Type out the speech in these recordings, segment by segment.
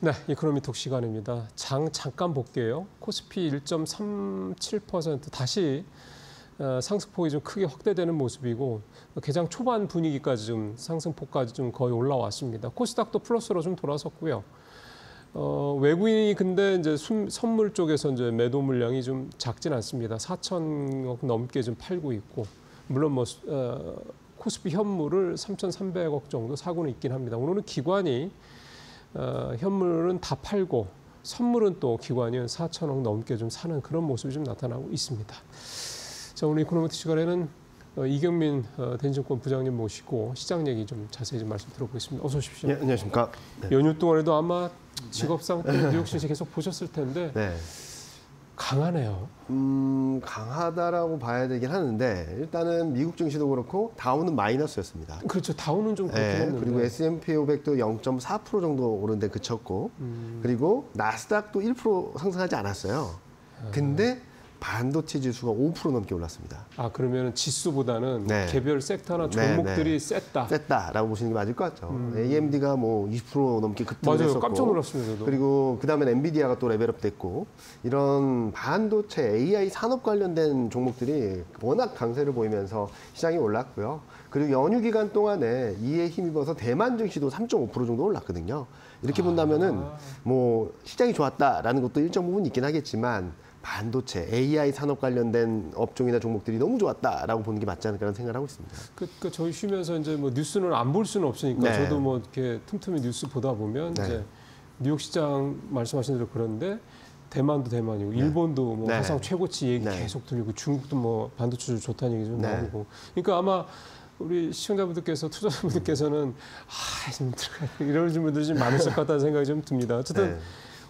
네, 이코노미톡 시간입니다. 잠깐 볼게요. 코스피 1.37% 다시 상승폭이 좀 크게 확대되는 모습이고 개장 초반 분위기까지 좀 상승폭까지 좀 거의 올라왔습니다. 코스닥도 플러스로 좀 돌아섰고요. 외국인이 근데 이제 선물 쪽에서 이제 매도 물량이 좀 작진 않습니다. 4천억 넘게 좀 팔고 있고 물론 뭐 코스피 현물을 3,300억 정도 사고는 있긴 합니다. 오늘은 기관이 현물은 다 팔고 선물은 또 기관이 4천억 넘게 좀 사는 그런 모습이 좀 나타나고 있습니다. 자, 오늘 이코노미톡 시간에는 이경민 대인증권 부장님 모시고 시장 얘기 좀 자세히 좀 말씀 들어보겠습니다. 어서 오십시오. 네, 안녕하십니까. 네. 연휴 동안에도 아마 직업상 뉴욕 시장 계속 보셨을 텐데 네. 강하네요. 강하다라고 봐야 되긴 하는데 일단은 미국 증시도 그렇고 다우는 마이너스였습니다. 그렇죠. 다우는 좀 그렇긴 했는데. 그리고 S&P 500도 0.4% 정도 오른데 그쳤고 그리고 나스닥도 1% 상승하지 않았어요. 근데 반도체 지수가 5% 넘게 올랐습니다. 아, 그러면 지수보다는 네. 개별 섹터나 종목들이 셌다. 셌다라고 보시는 게 맞을 것 같죠. AMD가 뭐 20% 넘게 급등을 맞아요. 했었고 깜짝 놀랐습니다. 저도. 그리고 그다음에 엔비디아가 또 레벨업 됐고 이런 반도체 AI 산업 관련된 종목들이 워낙 강세를 보이면서 시장이 올랐고요. 그리고 연휴 기간 동안에 이에 힘입어서 대만 증시도 3.5% 정도 올랐거든요. 이렇게 본다면은 뭐 시장이 좋았다라는 것도 일정 부분 있긴 하겠지만 반도체, AI 산업 관련된 업종이나 종목들이 너무 좋았다라고 보는 게 맞지 않을까라는 생각을 하고 있습니다. 그 저희 쉬면서 이제 뭐 뉴스는 안 볼 수는 없으니까 네. 저도 뭐 이렇게 틈틈이 뉴스 보다 보면 네. 이제 뉴욕 시장 말씀하신 대로 그런데 대만도 대만이고 일본도 뭐 네. 화상 최고치 얘기 네. 계속 들리고 중국도 뭐 반도체 좋다는 얘기 좀 네. 나오고 그러니까 아마 우리 시청자분들께서 투자자분들께서는 좀 이런 분들이 좀 많으실 것 같다는 생각이 좀 듭니다. 어쨌든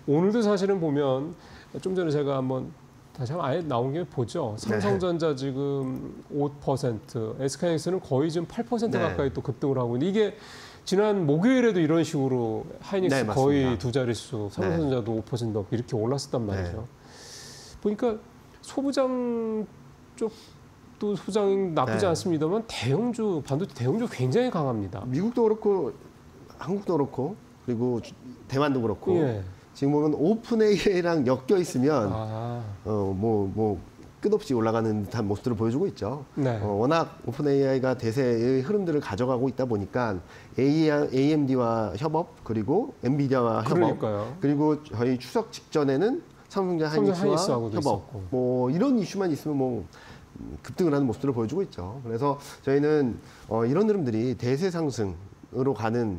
오늘도 사실은 보면 좀 전에 제가 한번 다시 한번 아예 나온 김에 보죠. 삼성전자 지금 5%, SK하이닉스는 거의 지금 8% 가까이 또 급등을 하고 있는데 이게 지난 목요일에도 이런 식으로 하이닉스 거의 두 자릿수, 삼성전자도 5% 넘게 이렇게 올랐었단 말이죠. 보니까 소부장 쪽도 소부장이 나쁘지 않습니다만 대형주, 반도체 대형주 굉장히 강합니다. 미국도 그렇고 한국도 그렇고 그리고 대만도 그렇고 지금 보면 오픈 AI랑 엮여 있으면 뭐 끝없이 올라가는 듯한 모습들을 보여주고 있죠. 네. 워낙 오픈 AI가 대세의 흐름들을 가져가고 있다 보니까 AMD와 협업 그리고 엔비디아와 협업 그리고 저희 추석 직전에는 삼성전자 하이닉스와 협업 있었고. 뭐 이런 이슈만 있으면 뭐 급등을 하는 모습들을 보여주고 있죠. 그래서 저희는 이런 흐름들이 대세 상승 으로 가는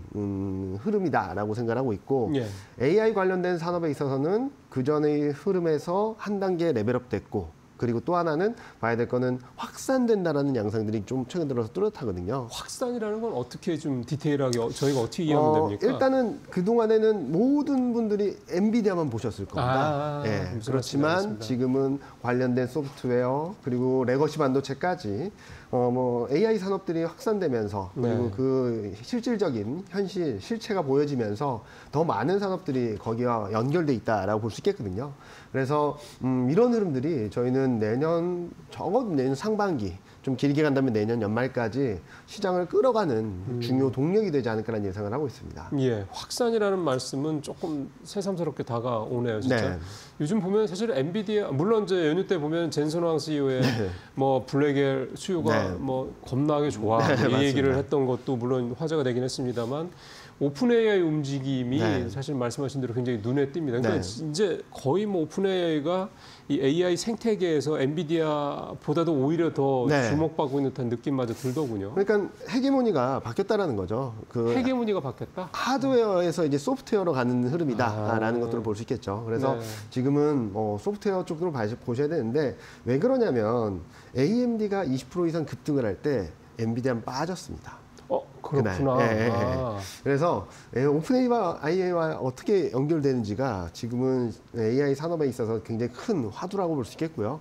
흐름이다라고 생각하고 있고 AI 관련된 산업에 있어서는 그전의 흐름에서 한 단계 레벨업 됐고 그리고 또 하나는 봐야 될 거는 확산된다라는 양상들이 좀 최근 들어서 뚜렷하거든요. 확산이라는 건 어떻게 좀 디테일하게 저희가 어떻게 이해하면 됩니까? 일단은 그동안에는 모든 분들이 엔비디아만 보셨을 겁니다. 그렇지만 지금은 관련된 소프트웨어 그리고 레거시 반도체까지 뭐 AI 산업들이 확산되면서 그리고 그 실질적인 현실 실체가 보여지면서 더 많은 산업들이 거기와 연결돼 있다라고 볼 수 있겠거든요. 그래서 이런 흐름들이 저희는 적어도 내년 상반기 좀 길게 간다면 내년 연말까지 시장을 끌어가는 중요 동력이 되지 않을까라는 예상을 하고 있습니다. 예, 확산이라는 말씀은 조금 새삼스럽게 다가오네요, 진짜. 요즘 보면 사실 엔비디아 물론 이제 연휴 때 보면 젠슨 황 CEO의 뭐 블랙엘 수요가 뭐 겁나게 좋아 이 얘기를 했던 것도 물론 화제가 되긴 했습니다만. 오픈 AI 움직임이 사실 말씀하신 대로 굉장히 눈에 띕니다. 그러니까 이제 거의 뭐 오픈 AI가 이 AI 생태계에서 엔비디아보다도 오히려 더 주목받고 있는 듯한 느낌마저 들더군요. 그러니까 헤게모니가 바뀌었다라는 거죠. 헤게모니가 바뀌었다? 하드웨어에서 이제 소프트웨어로 가는 흐름이다라는 것들을 볼 수 있겠죠. 그래서 지금은 소프트웨어 쪽으로 보셔야 되는데 왜 그러냐면 AMD가 20% 이상 급등을 할 때 엔비디아는 빠졌습니다. 그렇구나. 그래서 오픈 AI와 어떻게 연결되는지가 지금은 AI 산업에 있어서 굉장히 큰 화두라고 볼 수 있겠고요.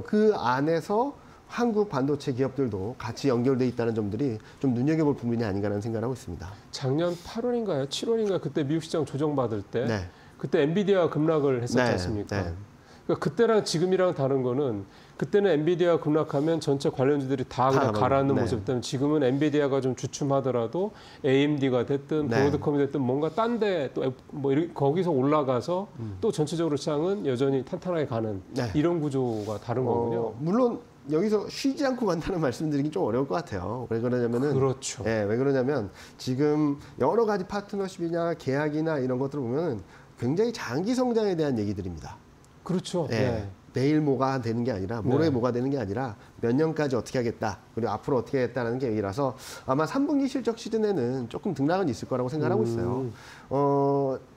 그 안에서 한국 반도체 기업들도 같이 연결돼 있다는 점들이 좀 눈여겨볼 부분이 아닌가라는 생각을 하고 있습니다. 작년 8월인가요? 7월인가요? 그때 미국 시장 조정받을 때 그때 엔비디아 급락을 했었지 않습니까? 그러니까 그때랑 지금이랑 다른 거는 그때는 엔비디아 급락하면 전체 관련주들이 다 그냥 가라앉는 네. 모습 때문에 지금은 엔비디아가 좀 주춤하더라도 AMD가 됐든 네. 브로드컴이 됐든 뭔가 딴 데 또 뭐 거기서 올라가서 또 전체적으로 시장은 여전히 탄탄하게 가는 네. 이런 구조가 다른 거군요. 물론 여기서 쉬지 않고 간다는 말씀드리긴 좀 어려울 것 같아요. 왜 그러냐면은 그렇죠. 예, 왜 그러냐면 지금 여러 가지 파트너십이나 계약이나 이런 것들을 보면 굉장히 장기 성장에 대한 얘기들입니다. 그렇죠. 예. 네. 내일 뭐가 되는 게 아니라 모레 네. 뭐가 되는 게 아니라 몇 년까지 어떻게 하겠다 그리고 앞으로 어떻게 하겠다는 게 얘기라서 아마 3분기 실적 시즌에는 조금 등락은 있을 거라고 생각하고 있어요.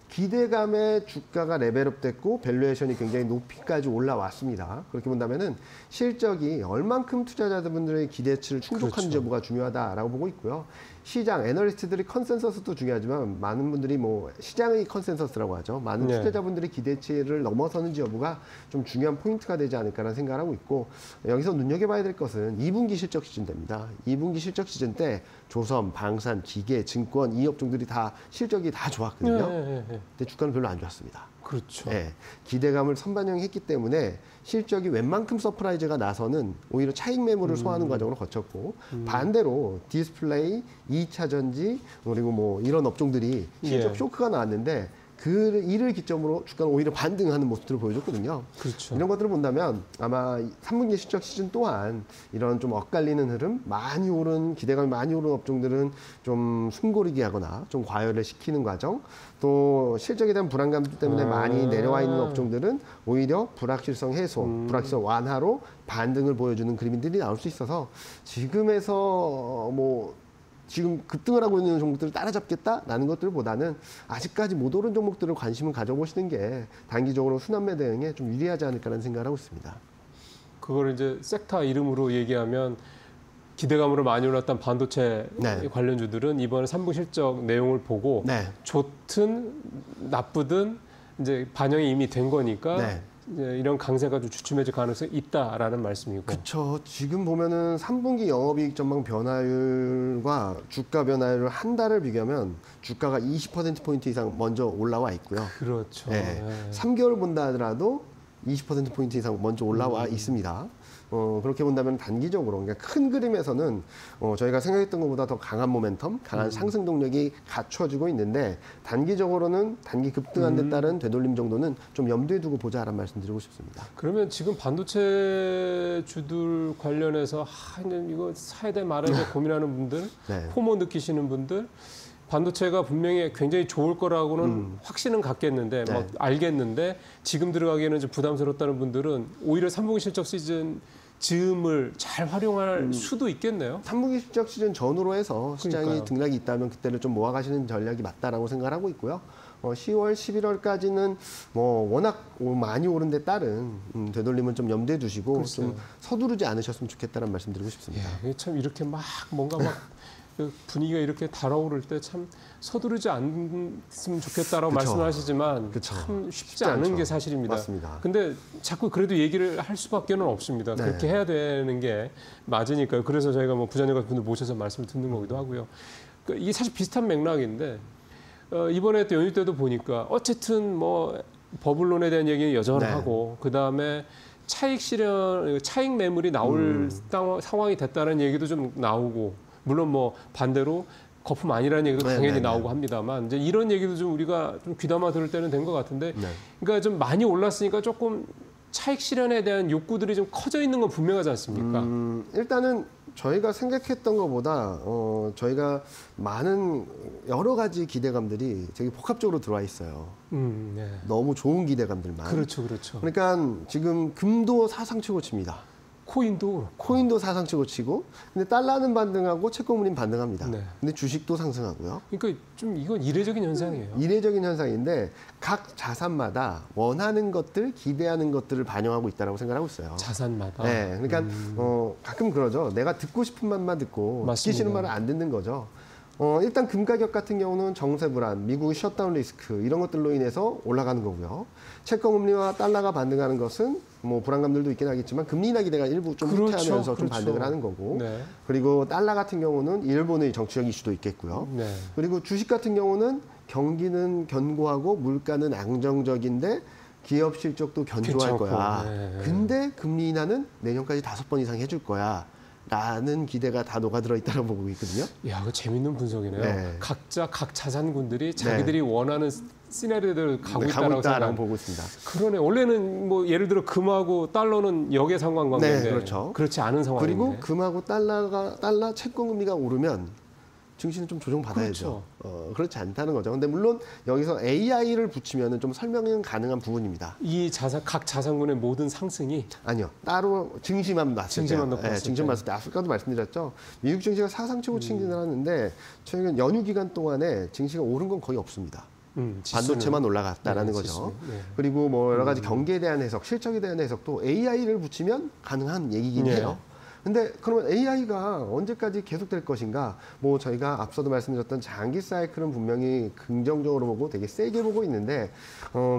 기대감에 주가가 레벨업 됐고 밸류에이션이 굉장히 높이까지 올라왔습니다. 그렇게 본다면은 실적이 얼만큼 투자자분들의 기대치를 충족하는 그렇죠. 여부가 중요하다라고 보고 있고요. 시장 애널리스트들이 컨센서스도 중요하지만 많은 분들이 뭐 시장의 컨센서스라고 하죠. 많은 네. 투자자분들의 기대치를 넘어서는지 여부가 좀 중요한 포인트가 되지 않을까라는 생각을 하고 있고 여기서 눈여겨봐야 될 것은 2분기 실적 시즌 됩니다. 2분기 실적 시즌 때 조선, 방산, 기계, 증권 이 업종들이 다 실적이 다 좋았거든요. 네. 근데 주가는 별로 안 좋았습니다. 그렇죠. 네, 기대감을 선반영했기 때문에 실적이 웬만큼 서프라이즈가 나서는 오히려 차익 매물을 소화하는 과정으로 거쳤고 반대로 디스플레이, 2차 전지 그리고 뭐 이런 업종들이 실적 예. 쇼크가 나왔는데 그 이를 기점으로 주가는 오히려 반등하는 모습들을 보여줬거든요. 그렇죠. 이런 것들을 본다면 아마 3분기 실적 시즌 또한 이런 좀 엇갈리는 흐름, 많이 오른 기대감이 많이 오른 업종들은 좀 숨고르기 하거나 좀 과열을 시키는 과정, 또 실적에 대한 불안감 때문에 많이 내려와 있는 업종들은 오히려 불확실성 해소, 불확실성 완화로 반등을 보여주는 그림들이 나올 수 있어서 지금에서 지금 급등을 하고 있는 종목들을 따라잡겠다라는 것들보다는 아직까지 못 오른 종목들을 관심을 가져보시는 게 단기적으로 순환매 대응에 좀 유리하지 않을까라는 생각을 하고 있습니다. 그걸 이제 섹터 이름으로 얘기하면 기대감으로 많이 올랐던 반도체 네. 관련주들은 이번에 3분 실적 내용을 보고 네. 좋든 나쁘든 이제 반영이 이미 된 거니까 네. 이제 이런 강세가 좀 주춤해질 가능성이 있다라는 말씀이고. 그렇죠. 지금 보면은 3분기 영업이익 전망 변화율과 주가 변화율을 한 달을 비교하면 주가가 20%포인트 이상 먼저 올라와 있고요. 그렇죠. 네. 네. 3개월 본다 하더라도 20%포인트 이상 먼저 올라와 있습니다. 그렇게 본다면 단기적으로, 그러니까 큰 그림에서는 저희가 생각했던 것보다 더 강한 모멘텀, 강한 상승 동력이 갖춰지고 있는데 단기적으로는 단기 급등한 데 따른 되돌림 정도는 좀 염두에 두고 보자라는 말씀드리고 싶습니다. 그러면 지금 반도체 주들 관련해서 이거 사야 돼 말아야 돼 고민하는 분들, 네. 포모 느끼시는 분들, 반도체가 분명히 굉장히 좋을 거라고는 확신은 갖겠는데, 네. 막 알겠는데 지금 들어가기에는 좀 부담스럽다는 분들은 오히려 3분기 실적 시즌 즈음을 잘 활용할 수도 있겠네요. 3분기 실적 시즌 전후로 해서 시장이 그러니까요. 등락이 있다면 그때를 좀 모아가시는 전략이 맞다라고 생각을 하고 있고요. 10월, 11월까지는 워낙 많이 오른 데 따른 되돌림은 좀 염두에 두시고 글쎄요. 좀 서두르지 않으셨으면 좋겠다는 말씀 드리고 싶습니다. 예, 참 이렇게 막 뭔가 막 그 분위기가 이렇게 달아오를 때 참 서두르지 않으면 좋겠다라고 그쵸. 말씀하시지만 그쵸. 참 쉽지 쉽지 않은 않죠. 게 사실입니다. 맞습니다. 근데 자꾸 그래도 얘기를 할 수밖에는 없습니다. 네. 그렇게 해야 되는 게 맞으니까요. 그래서 저희가 부자녀 같은 분들 모셔서 말씀을 듣는 거기도 하고요. 그러니까 이게 사실 비슷한 맥락인데 이번에 또 연휴 때도 보니까 어쨌든 버블론에 대한 얘기는 여전하고 그 다음에 차익 실현, 차익 매물이 나올 상황이 됐다는 얘기도 좀 나오고. 물론 반대로 거품 아니라는 얘기도 당연히 나오고 합니다만 이제 이런 얘기도 좀 우리가 좀 귀담아 들을 때는 된 것 같은데 그러니까 좀 많이 올랐으니까 조금 차익 실현에 대한 욕구들이 좀 커져 있는 건 분명하지 않습니까? 일단은 저희가 생각했던 것보다 저희가 많은 여러 가지 기대감들이 되게 복합적으로 들어와 있어요. 네. 너무 좋은 기대감들만. 그렇죠. 그러니까 지금 금도 사상 최고치입니다. 코인도 사상 최고치고, 근데 달러는 반등하고 채권물인 반등합니다. 네. 근데 주식도 상승하고요. 그러니까 좀 이건 이례적인 현상이에요. 이례적인 현상인데 각 자산마다 원하는 것들, 기대하는 것들을 반영하고 있다고 생각하고 있어요. 자산마다. 네, 그러니까 가끔 그러죠. 내가 듣고 싶은 말만 듣고 맞습니다. 듣기 싫은 말을 안 듣는 거죠. 일단 금 가격 같은 경우는 정세 불안, 미국의 셧다운 리스크 이런 것들로 인해서 올라가는 거고요. 채권 금리와 달러가 반등하는 것은 불안감들도 있긴 하겠지만 금리 인하 기대가 일부 좀 후퇴하면서 좀 반등을 하는 거고. 네. 그리고 달러 같은 경우는 일본의 정치적 이슈도 있겠고요. 네. 그리고 주식 같은 경우는 경기는 견고하고 물가는 안정적인데 기업 실적도 견조할 괜찮고. 거야. 네. 근데 금리 인하는 내년까지 5번 이상 해줄 거야. 라는 기대가 다 녹아들어 있다고 보고 있거든요. 야, 그 재밌는 분석이네요. 네. 각자 각 자산군들이 자기들이 원하는 시나리오대로 가고 있다라고 보고 있습니다. 그러네. 원래는 뭐 예를 들어 금하고 달러는 역의 상관관계인데 네, 그렇죠. 그렇지 않은 상황인데. 그리고 금하고 달러 채권 금리가 오르면 증시는 좀 조정받아야죠. 그렇죠. 그렇지 않다는 거죠. 근데 물론 여기서 AI를 붙이면 좀 설명은 가능한 부분입니다. 이 각 자산군의 모든 상승이 아니요. 따로 증시만 봤을 때. 증시만 봤을 때. 아까도 말씀드렸죠. 미국 증시가 사상최고 진행하는데 최근 연휴 기간 동안에 증시가 오른 건 거의 없습니다. 반도체만 올라갔다라는 거죠. 네. 그리고 뭐 여러 가지 경기에 대한 해석, 실적에 대한 해석도 AI를 붙이면 가능한 얘기긴 해요. 근데 그러면 AI가 언제까지 계속될 것인가? 뭐 저희가 앞서도 말씀드렸던 장기 사이클은 분명히 긍정적으로 보고 되게 세게 보고 있는데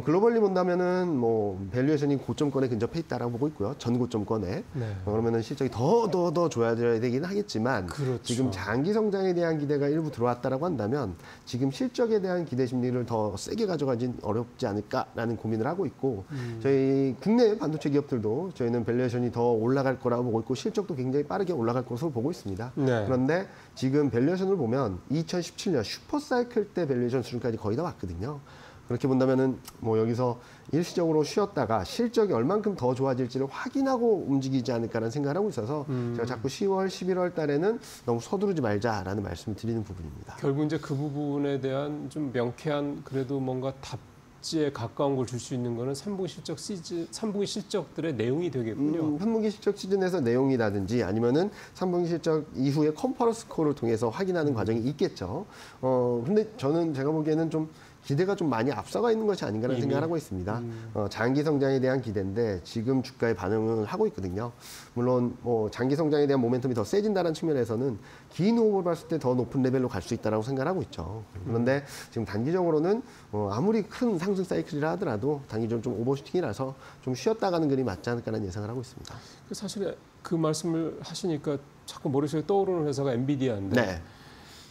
글로벌리 본다면은 뭐 밸류에이션이 고점권에 근접해 있다라고 보고 있고요. 전 고점권에. 네. 그러면은 실적이 더 좋아져야 되긴 하겠지만 그렇죠. 지금 장기 성장에 대한 기대가 일부 들어왔다라고 한다면 지금 실적에 대한 기대 심리를 더 세게 가져가진 어렵지 않을까라는 고민을 하고 있고 저희 국내 반도체 기업들도 저희는 밸류에이션이 더 올라갈 거라고 보고 있고 실적도 굉장히 빠르게 올라갈 것으로 보고 있습니다. 네. 그런데 지금 밸류에이션을 보면 2017년 슈퍼사이클 때 밸류에이션 수준까지 거의 다 왔거든요. 그렇게 본다면은 뭐 여기서 일시적으로 쉬었다가 실적이 얼만큼 더 좋아질지를 확인하고 움직이지 않을까라는 생각을 하고 있어서 제가 자꾸 10월, 11월 달에는 너무 서두르지 말자라는 말씀을 드리는 부분입니다. 결국 이제 그 부분에 대한 좀 명쾌한 그래도 뭔가 답지에 가까운 걸 줄 수 있는 거는 3분기 실적들의 내용이 되겠군요. 3분기 실적 시즌에서 내용이라든지 아니면은 3분기 실적 이후에 컨퍼런스 콜을 통해서 확인하는 과정이 있겠죠. 근데 저는 제가 보기에는 좀 기대가 좀 많이 앞서가 있는 것이 아닌가라는 생각을 하고 있습니다. 장기 성장에 대한 기대인데 지금 주가에 반응을 하고 있거든요. 물론 뭐 장기 성장에 대한 모멘텀이 더 세진다는 측면에서는 긴 호흡을 봤을 때 더 높은 레벨로 갈 수 있다고 생각을 하고 있죠. 그런데 지금 단기적으로는 아무리 큰 상승 사이클이라 하더라도 단기적으로 좀 오버슈팅이라서 좀 쉬었다 가는 그림이 맞지 않을까라는 예상을 하고 있습니다. 사실 그 말씀을 하시니까 자꾸 머릿속에 떠오르는 회사가 엔비디아인데 네.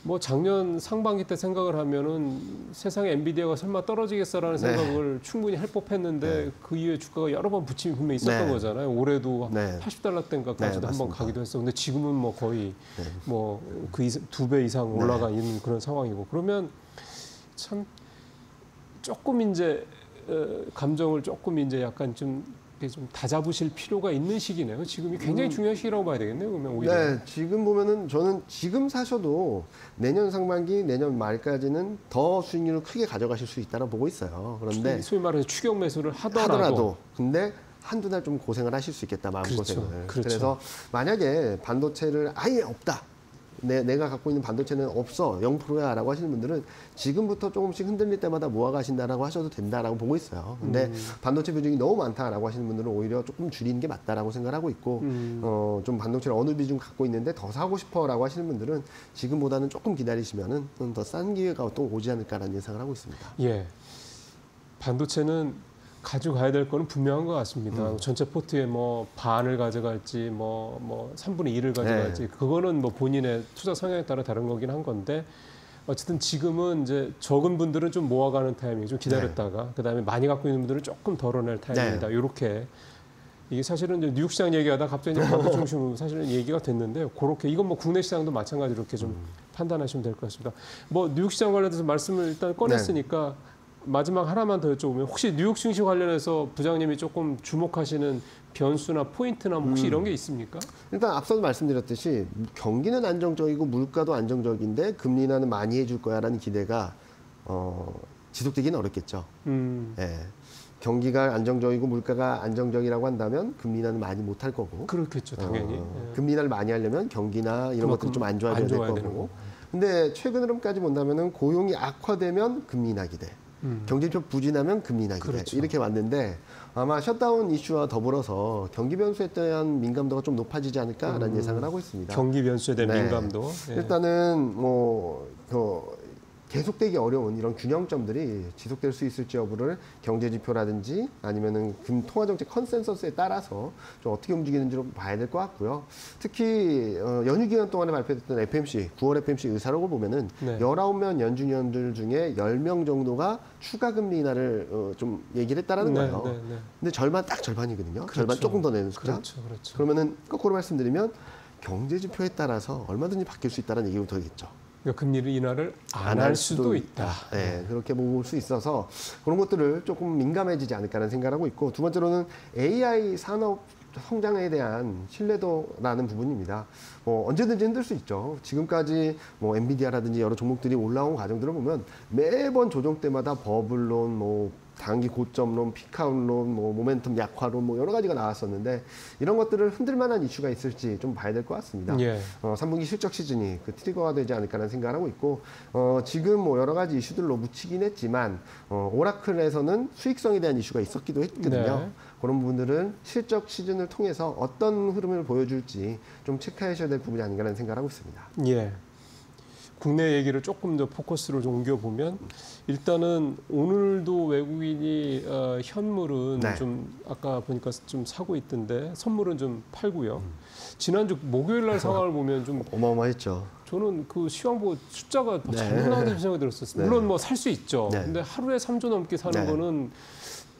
뭐 작년 상반기 때 생각을 하면은 세상에 엔비디아가 설마 떨어지겠어라는 생각을 충분히 할 법했는데 그 이후에 주가가 여러 번 부침이 분명히 있었던 거잖아요. 올해도 80달러 대인가까지도 한번 가기도 했어. 근데 지금은 뭐 거의 뭐 그 2배 이상 올라가 있는 그런 상황이고 그러면 참 조금 이제 감정을 조금 이제 약간 좀 다잡으실 필요가 있는 시기네요. 지금이 굉장히 중요한 시기라고 봐야 되겠네요. 그러면 오히려. 네, 지금 보면은 저는 지금 사셔도 내년 상반기, 내년 말까지는 더 수익률을 크게 가져가실 수 있다고 보고 있어요. 그런데 소위 말해서 추격 매수를 하더라도 근데 한두 달 좀 고생을 하실 수 있겠다, 마음고생을. 그렇죠. 그래서 만약에 반도체를 아예 없다. 내가 갖고 있는 반도체는 없어 0%야 라고 하시는 분들은 지금부터 조금씩 흔들릴 때마다 모아가신다라고 하셔도 된다라고 보고 있어요. 근데 반도체 비중이 너무 많다라고 하시는 분들은 오히려 조금 줄이는 게 맞다라고 생각을 하고 있고 좀 반도체를 어느 비중 갖고 있는데 더 사고 싶어라고 하시는 분들은 지금보다는 조금 기다리시면은 더 싼 기회가 또 오지 않을까라는 예상을 하고 있습니다. 예, 반도체는 가져가야 될 거는 분명한 것 같습니다. 전체 포트에 뭐 반을 가져갈지 뭐 3분의 1을 가져갈지 그거는 뭐 본인의 투자 성향에 따라 다른 거긴 한 건데 어쨌든 지금은 이제 적은 분들은 좀 모아가는 타이밍 좀 기다렸다가 그다음에 많이 갖고 있는 분들은 조금 덜어낼 타이밍이다. 이렇게 이게 사실은 이제 뉴욕 시장 얘기하다 갑자기 이제 반도 중심으로 사실은 얘기가 됐는데 그렇게 이건 뭐 국내 시장도 마찬가지로 이렇게 좀 판단하시면 될 것 같습니다. 뭐 뉴욕 시장 관련해서 말씀을 일단 꺼냈으니까. 마지막 하나만 더 여쭤보면 혹시 뉴욕 증시 관련해서 부장님이 조금 주목하시는 변수나 포인트나 혹시 이런 게 있습니까? 일단 앞서도 말씀드렸듯이 경기는 안정적이고 물가도 안정적인데 금리 인하는 많이 해줄 거야라는 기대가 지속되기는 어렵겠죠. 예. 경기가 안정적이고 물가가 안정적이라고 한다면 금리 인하는 많이 못할 거고. 그렇겠죠, 당연히. 금리 인하를 많이 하려면 경기나 이런 것들이 좀 안 좋아져야 될 거고. 근데 최근 흐름까지 본다면은 고용이 악화되면 금리 인하 기대. 경제적 부진하면 금리 인하 기대. 그렇죠. 이렇게 왔는데 아마 셔다운 이슈와 더불어서 경기 변수에 대한 민감도가 좀 높아지지 않을까라는 예상을 하고 있습니다. 경기 변수에 대한 민감도. 일단은 계속되기 어려운 이런 균형점들이 지속될 수 있을지 여부를 경제 지표라든지 아니면은 통화 정책 컨센서스에 따라서 좀 어떻게 움직이는지로 봐야 될 것 같고요. 특히 연휴 기간 동안에 발표됐던 FMC, 9월 FMC 의사록을 보면은 네. 19명 연준위원들 중에 10명 정도가 추가 금리 인하를 좀 얘기를 했다라는 거예요. 네, 네. 근데 딱 절반이거든요. 그렇죠. 절반 조금 더 내는 숫자. 그렇죠. 그러면은 거꾸로 말씀드리면 경제 지표에 따라서 얼마든지 바뀔 수 있다는 얘기부터 되겠죠. 그러니까 금리 인하를 안 할 수도 있다. 네, 그렇게 볼 수 있어서 그런 것들을 조금 민감해지지 않을까라는 생각을 하고 있고, 두 번째로는 AI 산업 성장에 대한 신뢰도라는 부분입니다. 언제든지 흔들 수 있죠. 지금까지 엔비디아라든지 여러 종목들이 올라온 과정들을 보면 매번 조정 때마다 버블론, 단기 고점론, 피크아웃론, 모멘텀 약화론 여러 가지가 나왔었는데, 이런 것들을 흔들 만한 이슈가 있을지 좀 봐야 될 것 같습니다. 예. 3분기 실적 시즌이 그 트리거가 되지 않을까라는 생각을 하고 있고, 지금 여러 가지 이슈들로 묻히긴 했지만 오라클에서는 수익성에 대한 이슈가 있었기도 했거든요. 네. 그런 부분들은 실적 시즌을 통해서 어떤 흐름을 보여줄지 좀 체크하셔야 될 부분이 아닌가라는 생각을 하고 있습니다. 예. 국내 얘기를 조금 더 포커스를 좀 옮겨보면, 일단은 오늘도 외국인이 현물은 네. 좀 아까 보니까 좀 사고 있던데 선물은 좀 팔고요. 지난주 목요일 날 상황을 보면 좀 어마어마했죠. 저는 그 시황보 숫자가 네. 잘못 나온다는 생각이 들었었어요. 네. 물론 살 수 있죠. 네. 근데 하루에 3조 넘게 사는 네. 거는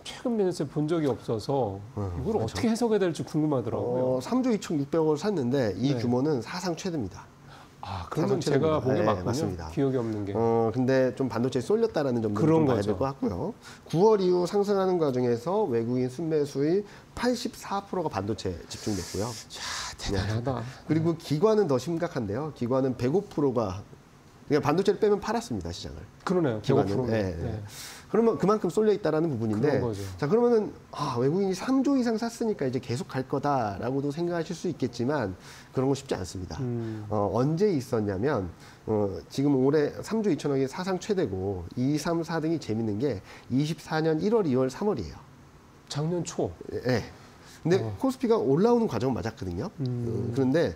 최근 몇 년째 본 적이 없어서 이걸 그렇죠. 어떻게 해석해야 될지 궁금하더라고요. 3조 2,600억을 샀는데 이 네. 규모는 사상 최대입니다. 그러면 제가 보기에 맞군요. 맞습니다. 기억이 없는 게. 근데 좀 반도체에 쏠렸다라는 점도 좀 봐야 될 것 같고요. 9월 이후 상승하는 과정에서 외국인 순매수의 84%가 반도체에 집중됐고요. 야, 대단하다. 그리고 기관은 더 심각한데요. 기관은 105%가 그러니까 반도체를 빼면 팔았습니다, 시장을. 그러네요. 기관은. 105%. 네. 네. 그러면 그만큼 쏠려 있다라는 부분인데, 그런 거죠. 자 그러면은 외국인이 3조 이상 샀으니까 이제 계속 갈 거다라고도 생각하실 수 있겠지만 그런 거 쉽지 않습니다. 언제 있었냐면 지금 올해 3조 2천억이 사상 최대고 2, 3, 4등이 재밌는 게 24년 1월, 2월, 3월이에요. 작년 초. 네. 근데 코스피가 올라오는 과정은 맞았거든요. 그런데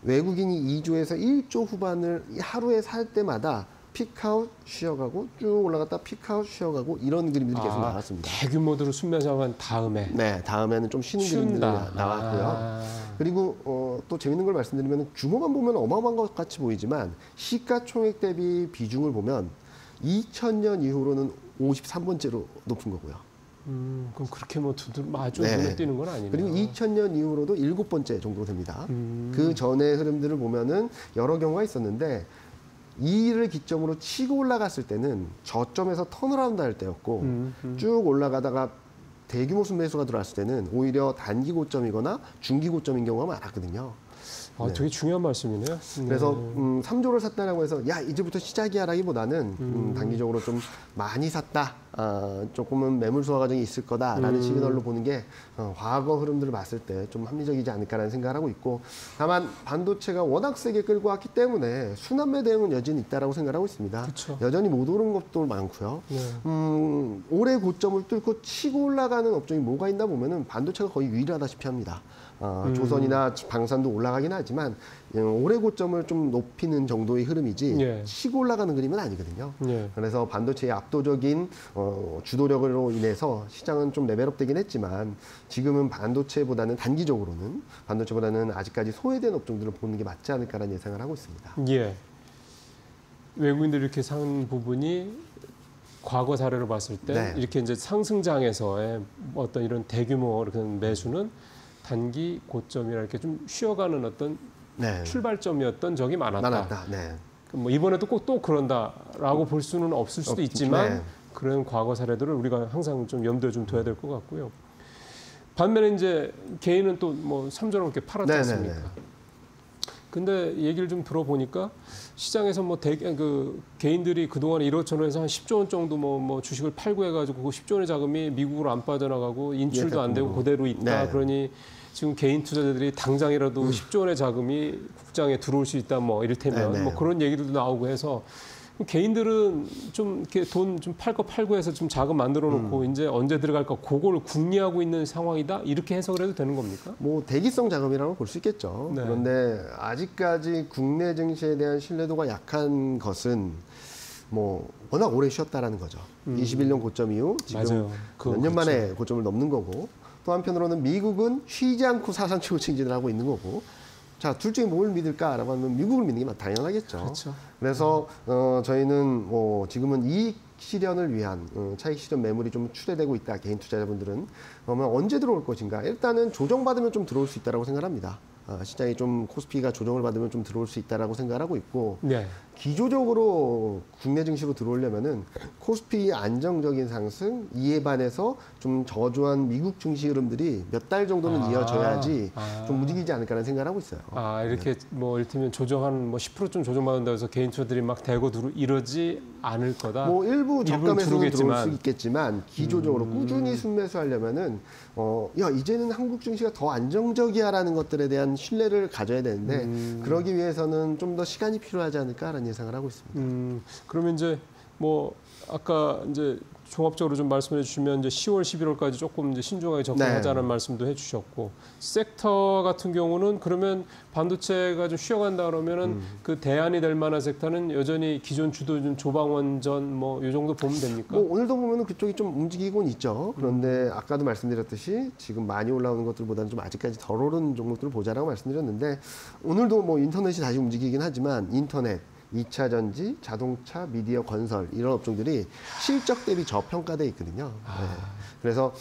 외국인이 2조에서 1조 후반을 하루에 살 때마다 피크아웃 쉬어가고 쭉 올라갔다 피크아웃 쉬어가고 이런 그림들이 계속 나왔습니다. 대규모로 순매수한 다음에. 네, 다음에는 좀 쉬는 그림들이 나왔고요. 그리고 또 재밌는 걸 말씀드리면 규모만 보면 어마어마한 것 같이 보이지만 시가총액 대비 비중을 보면 2000년 이후로는 53번째로 높은 거고요. 그럼 그렇게 아주 네. 눈에 띄는 건 아니네요. 그리고 2000년 이후로도 7번째 정도 됩니다. 그 전의 흐름들을 보면은 여러 경우가 있었는데 이를 기점으로 치고 올라갔을 때는 저점에서 턴어라운드 할 때였고 쭉 올라가다가 대규모 순매수가 들어왔을 때는 오히려 단기 고점이거나 중기 고점인 경우가 많았거든요. 네. 되게 중요한 말씀이네요. 그래서 3조를 샀다라고 해서 야 이제부터 시작이야라기보다는 단기적으로 좀 많이 샀다, 조금은 매물 소화 과정이 있을 거다라는 시그널로 보는 게 과거 흐름들을 봤을 때 좀 합리적이지 않을까라는 생각을 하고 있고, 다만 반도체가 워낙 세게 끌고 왔기 때문에 순환매 대응은 여전히 있다라고 생각하고 있습니다. 그쵸. 여전히 못 오른 것도 많고요. 네. 올해 고점을 뚫고 치고 올라가는 업종이 뭐가 있나 보면은 반도체가 거의 유일하다시피 합니다. 조선이나 방산도 올라가긴 하지만 올해 고점을 좀 높이는 정도의 흐름이지 예. 치고 올라가는 그림은 아니거든요. 예. 그래서 반도체의 압도적인 주도력으로 인해서 시장은 좀 레벨업되긴 했지만 지금은 단기적으로는 반도체보다는 아직까지 소외된 업종들을 보는 게 맞지 않을까라는 예상을 하고 있습니다. 예. 외국인들이 이렇게 산 부분이 과거 사례로 봤을 때 네. 이렇게 이제 상승장에서의 어떤 이런 대규모 그런 매수는 단기 고점이라 이렇게 좀 쉬어가는 어떤 네. 출발점이었던 적이 많았다. 네. 뭐 이번에도 꼭 또 그런다라고 볼 수는 없을 수도 있지만 네. 그런 과거 사례들을 우리가 항상 좀 염두에 좀 둬야 될 것 같고요. 반면에 이제 개인은 또 뭐 3조 넘게 팔았지 네, 않습니까? 네, 네. 근데 얘기를 좀 들어보니까 시장에서 뭐 개인들이 그동안에 1억 천원에서 한 10조 원 정도 뭐 주식을 팔고 해가지고 그 10조 원의 자금이 미국으로 안 빠져나가고 인출도 안 되고 그대로 있다. 네. 그러니 지금 개인 투자자들이 당장이라도 10조 원의 자금이 국장에 들어올 수 있다 뭐 이를테면 네, 네. 뭐 그런 얘기들도 나오고 해서 개인들은 좀 이렇게 돈 좀 팔 거 팔고 해서 좀 자금 만들어 놓고 이제 언제 들어갈까 그걸 궁리하고 있는 상황이다 이렇게 해석을 해도 되는 겁니까? 뭐 대기성 자금이라고 볼 수 있겠죠. 네. 그런데 아직까지 국내 증시에 대한 신뢰도가 약한 것은 뭐 워낙 오래 쉬었다라는 거죠. 21년 고점 이후 지금 몇 년 만에 고점을 넘는 거고, 또 한편으로는 미국은 쉬지 않고 사상 최고 증진을 하고 있는 거고. 자, 둘 중에 뭘 믿을까라고 하면 미국을 믿는 게 당연하겠죠. 그렇죠. 그래서 저희는 뭐 지금은 이익 실현을 위한 차익 실현 매물이 좀 추대되고 있다. 개인 투자자분들은 그러면 언제 들어올 것인가? 일단은 조정받으면 좀 들어올 수 있다라고 생각합니다. 시장이 좀 코스피가 조정을 받으면 좀 들어올 수 있다라고 생각하고 있고, 네. 기조적으로 국내 증시로 들어오려면은 코스피 안정적인 상승, 이에 반해서 좀 저조한 미국 증시 흐름들이 몇 달 정도는 이어져야지 좀 움직이지 않을까라는 생각을 하고 있어요. 이렇게 뭐 이를테면 조정한 뭐 10%좀 조정받는다 해서 개인 투자들이 막 대고 이러지 않을 거다. 뭐 일부 저감에서는 들어올 수 있겠지만 기조적으로 꾸준히 순매수하려면은 야, 이제는 한국 증시가 더 안정적이야라는 것들에 대한 신뢰를 가져야 되는데 그러기 위해서는 좀 더 시간이 필요하지 않을까라는 예상을 하고 있습니다. 그러면 이제 뭐 아까 이제 종합적으로 좀 말씀해 주시면 이제 10월, 11월까지 조금 이제 신중하게 접근하자는 말씀도 해주셨고, 섹터 같은 경우는 그러면 반도체가 좀 쉬어간다 그러면은 그 대안이 될 만한 섹터는 여전히 기존 주도 좀 조방원전 뭐 이 정도 보면 됩니까? 뭐 오늘도 보면은 그쪽이 좀 움직이곤 있죠. 그런데 아까도 말씀드렸듯이 지금 많이 올라오는 것들보다는 좀 아직까지 덜 오른 종목들을 보자라고 말씀드렸는데, 오늘도 뭐 인터넷이 다시 움직이긴 하지만 인터넷, 2차 전지, 자동차, 미디어, 건설 이런 업종들이 실적 대비 저평가돼 있거든요. 네. 그래서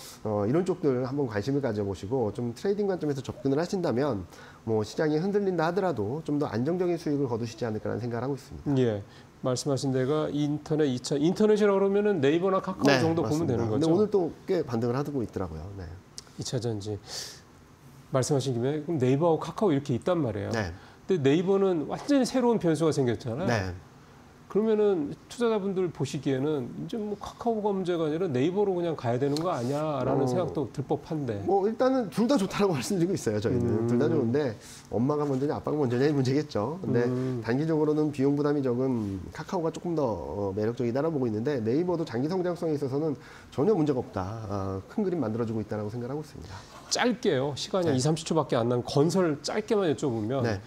이런 쪽들 한번 관심을 가져보시고 좀 트레이딩 관점에서 접근을 하신다면 뭐 시장이 흔들린다 하더라도 좀 더 안정적인 수익을 거두시지 않을까라는 생각을 하고 있습니다. 예. 말씀하신 데가 인터넷, 2차 인터넷이라고 그러면은 네이버나 카카오 정도 맞습니다. 보면 되는 거죠. 근데 오늘 또 꽤 반등을 하고 있더라고요. 네. 2차 전지 말씀하신 김에 그럼 네이버하고 카카오 이렇게 있단 말이에요. 네. 근데 네이버는 완전히 새로운 변수가 생겼잖아요. 네. 그러면은 투자자분들 보시기에는 이제 뭐 카카오가 문제가 아니라 네이버로 그냥 가야 되는 거 아니야라는 생각도 들 법한데. 뭐 일단은 둘 다 좋다라고 말씀드리고 있어요. 저희는 둘 다 좋은데 엄마가 먼저냐 아빠가 먼저냐의 문제겠죠. 근데 단기적으로는 비용 부담이 적은 카카오가 조금 더 매력적이다라고 보고 있는데, 네이버도 장기 성장성에 있어서는 전혀 문제가 없다. 큰 그림 만들어주고 있다라고 생각하고 있습니다. 짧게요. 시간이 2, 30초밖에 안 난 건설 짧게만 여쭤보면. 네.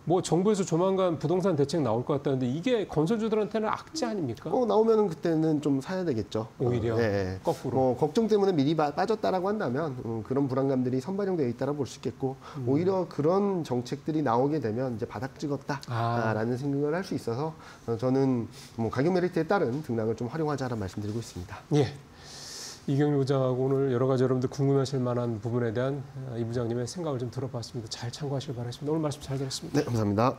뭐 정부에서 조만간 부동산 대책 나올 것 같다는데 이게 건설주들한테는 악재 아닙니까? 나오면은 그때는 좀 사야 되겠죠. 오히려 네. 거꾸로. 걱정 때문에 미리 빠졌다라고 한다면 그런 불안감들이 선반영되어 있다라고 볼 수 있겠고, 오히려 그런 정책들이 나오게 되면 이제 바닥 찍었다라는 생각을 할 수 있어서 저는 뭐 가격 메리트에 따른 등락을 좀 활용하자라는 말씀드리고 있습니다. 예. 이경일 부장하고 오늘 여러 가지 여러분들 궁금하실 만한 부분에 대한 이 부장님의 생각을 좀 들어봤습니다. 잘 참고하시길 바라겠습니다. 오늘 말씀 잘 들었습니다. 네, 감사합니다.